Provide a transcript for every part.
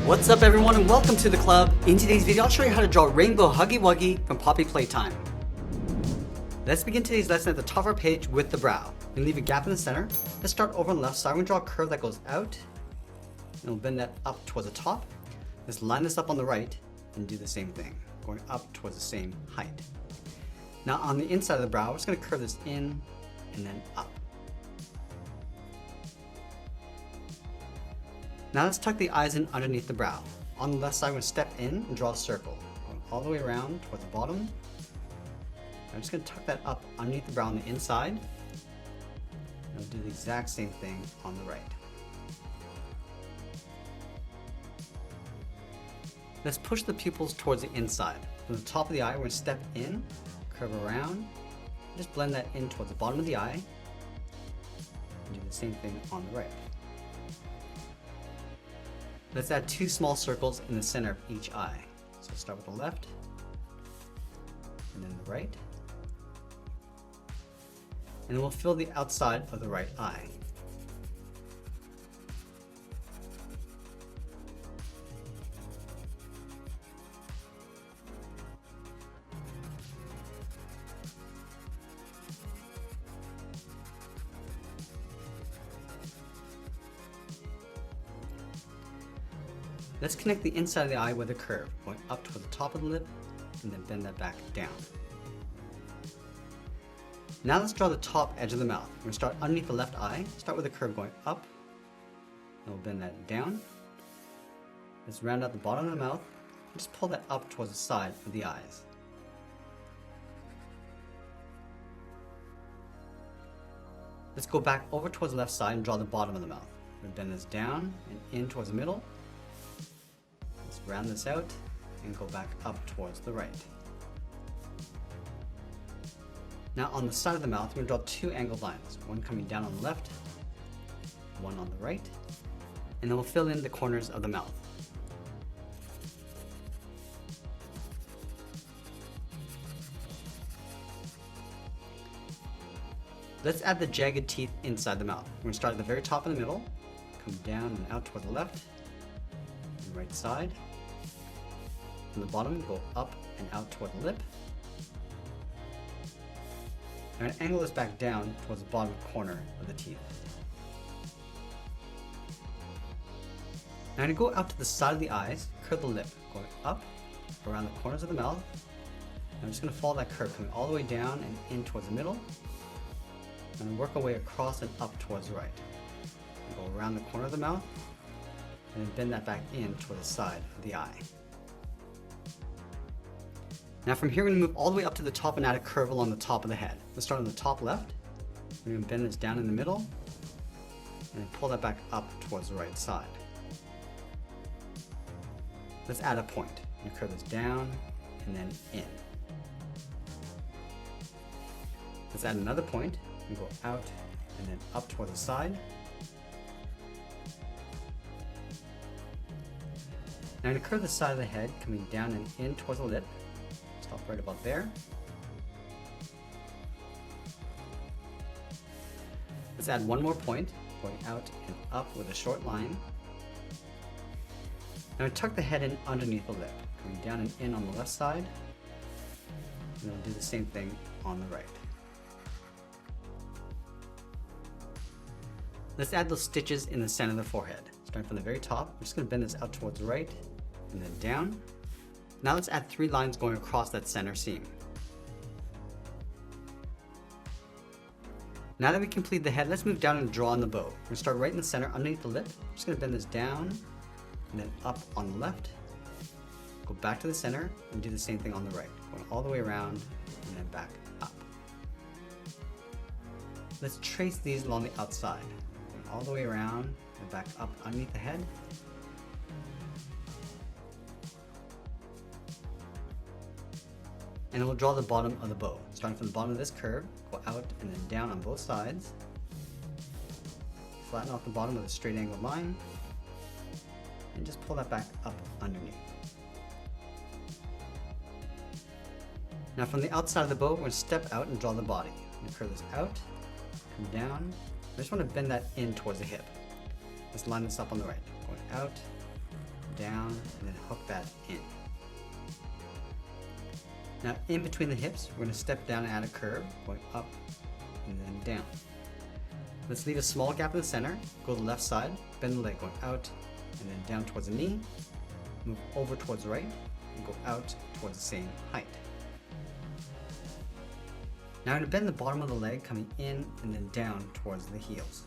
What's up everyone and welcome to the club. In today's video I'll show you how to draw Rainbow Huggy Wuggy from Poppy Playtime. Let's begin today's lesson at the top of our page with the brow. We leave a gap in the center. Let's start over on the left side. We're going to draw a curve that goes out and we'll bend that up towards the top. Let's line this up on the right and do the same thing, going up towards the same height. Now on the inside of the brow, we're just going to curve this in and then up. Now let's tuck the eyes in underneath the brow. On the left side, we're going to step in and draw a circle, going all the way around towards the bottom. I'm just going to tuck that up underneath the brow on the inside. And we'll do the exact same thing on the right. Let's push the pupils towards the inside. From the top of the eye, we're going to step in, curve around, just blend that in towards the bottom of the eye. And do the same thing on the right. Let's add two small circles in the center of each eye. So start with the left, and then the right. And then we'll fill the outside of the right eye. Let's connect the inside of the eye with a curve, going up toward the top of the lip, and then bend that back down. Now let's draw the top edge of the mouth. We're going to start underneath the left eye, start with a curve going up, and we'll bend that down. Let's round out the bottom of the mouth, and just pull that up towards the side of the eyes. Let's go back over towards the left side and draw the bottom of the mouth. We're going to bend this down and in towards the middle. Let's round this out and go back up towards the right. Now on the side of the mouth, we're going to draw two angled lines, one coming down on the left, one on the right, and then we'll fill in the corners of the mouth. Let's add the jagged teeth inside the mouth. We're going to start at the very top in the middle, come down and out toward the left, and right side. From the bottom, go up and out toward the lip. I'm going to angle this back down towards the bottom corner of the teeth. Now I'm going to go out to the side of the eyes, curve the lip, going up around the corners of the mouth. I'm just going to follow that curve, coming all the way down and in towards the middle. And work our way across and up towards the right. And go around the corner of the mouth, and then bend that back in toward the side of the eye. Now from here, we're going to move all the way up to the top and add a curve along the top of the head. Let's start on the top left. We're going to bend this down in the middle, and then pull that back up towards the right side. Let's add a point. And curve this down and then in. Let's add another point and go out and then up toward the side. Now I'm going to curve the side of the head, coming down and in towards the lip. Stop right about there. Let's add one more point, going out and up with a short line. Now tuck the head in underneath the lip, coming down and in on the left side. And we'll do the same thing on the right. Let's add those stitches in the center of the forehead. Starting from the very top, we're just going to bend this out towards the right and then down. Now let's add three lines going across that center seam. Now that we complete the head, let's move down and draw on the bow. We're going to start right in the center underneath the lip. I'm just going to bend this down and then up on the left. Go back to the center and do the same thing on the right. Going all the way around and then back up. Let's trace these along the outside. Going all the way around and back up underneath the head. And then we'll draw the bottom of the bow. Starting from the bottom of this curve, go out and then down on both sides. Flatten off the bottom with a straight angled line. And just pull that back up underneath. Now from the outside of the bow, we're going to step out and draw the body. I'm going to curve this out, come down. I just want to bend that in towards the hip. Let's line this up on the right. Going out down, and then hook that in. Now in between the hips, we're going to step down and add a curve, going up and then down. Let's leave a small gap in the center, go to the left side, bend the leg going out and then down towards the knee, move over towards the right, and go out towards the same height. Now I'm going to bend the bottom of the leg coming in and then down towards the heels.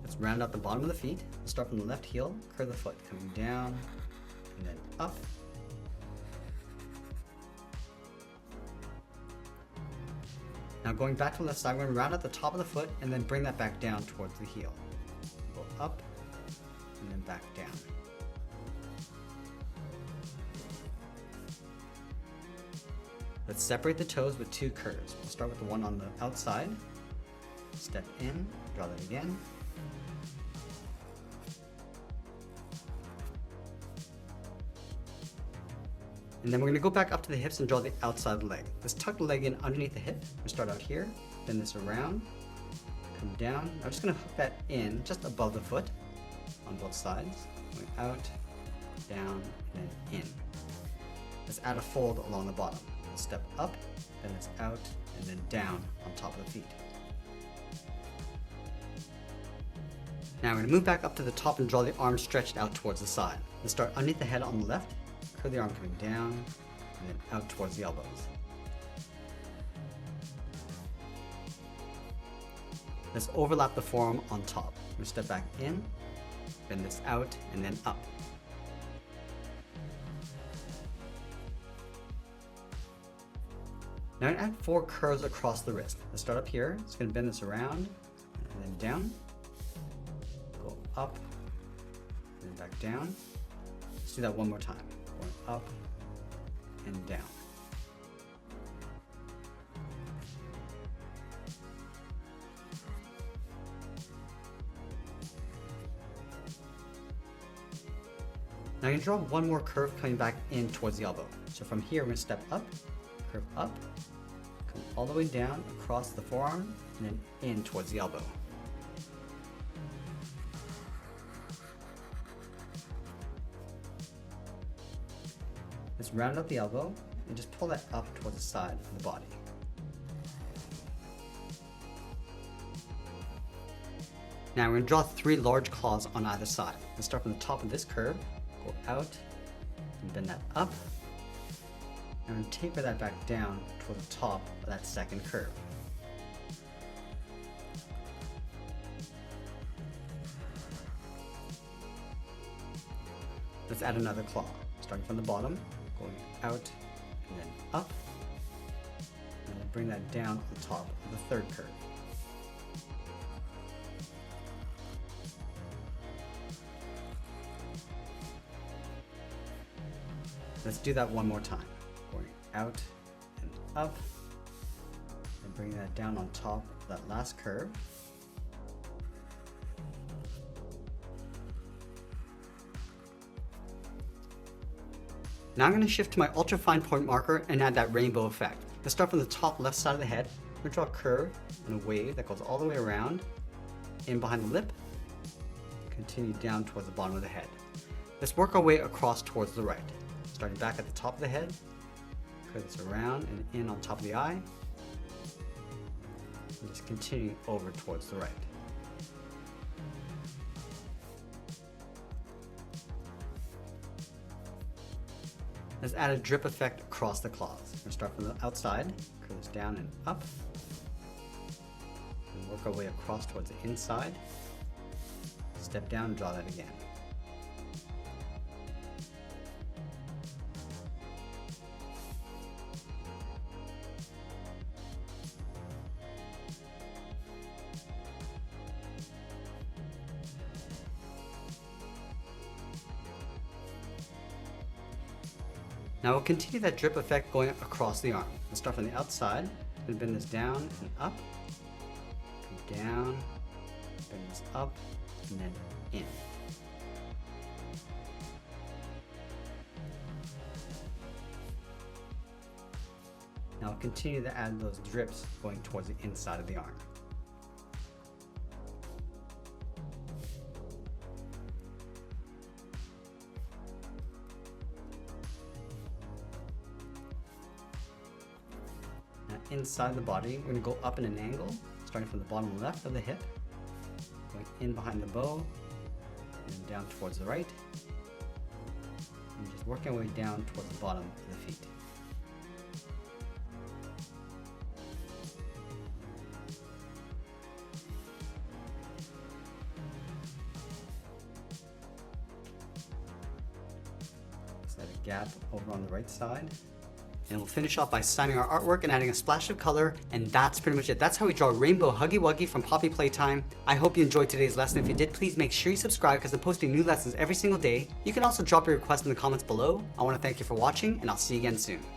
Let's round out the bottom of the feet. We'll start from the left heel, curve the foot coming down and then up. Now going back to the left side, we're going to round out the top of the foot and then bring that back down towards the heel. Go up and then back down. Let's separate the toes with two curves. We'll start with the one on the outside. Step in, draw that again. And then we're going to go back up to the hips and draw the outside of the leg. Let's tuck the leg in underneath the hip. We'll start out here, bend this around, come down. I'm just going to hook that in just above the foot on both sides. Going out, down, and then in. Let's add a fold along the bottom. Step up, then it's out, and then down on top of the feet. Now we're going to move back up to the top and draw the arms stretched out towards the side. Let's start underneath the head on the left, curve the arm coming down, and then out towards the elbows. Let's overlap the forearm on top. We're going to step back in, bend this out, and then up. Now I'm going to add 4 curves across the wrist. Let's start up here. It's going to bend this around and then down. Go up and then back down. Let's do that one more time. Going up and down. Now I'm going to draw one more curve coming back in towards the elbow. So from here, we're going to step up, curve up, come all the way down across the forearm, and then in towards the elbow. Let's round out the elbow and just pull that up towards the side of the body. Now we're going to draw 3 large claws on either side. Let's start from the top of this curve, go out, and bend that up. And I'm going to taper that back down toward the top of that second curve. Let's add another claw, starting from the bottom, going out and then up, and then bring that down on the top of the third curve. Let's do that one more time. Going out and up, and bring that down on top of that last curve. Now I'm going to shift to my ultra fine point marker and add that rainbow effect. Let's start from the top left side of the head. We're going to draw a curve and a wave that goes all the way around, in behind the lip, continue down towards the bottom of the head. Let's work our way across towards the right. Starting back at the top of the head, curve this around and in on top of the eye, and just continue over towards the right. Let's add a drip effect across the claws. We're going to start from the outside, curve this down and up, and work our way across towards the inside. Step down and draw that again. Now we'll continue that drip effect going across the arm. We'll start from the outside, and bend this down and up, come down, bend this up, and then in. Now we'll continue to add those drips going towards the inside of the arm. inside the body. We're gonna go up in an angle, starting from the bottom left of the hip, going in behind the bow, and down towards the right, and just working our way down towards the bottom of the feet. Set a gap over on the right side. And we'll finish off by signing our artwork and adding a splash of color, and that's pretty much it. That's how we draw Rainbow Huggy Wuggy from Poppy Playtime. I hope you enjoyed today's lesson. If you did, please make sure you subscribe because I'm posting new lessons every single day. You can also drop your request in the comments below. I want to thank you for watching, and I'll see you again soon.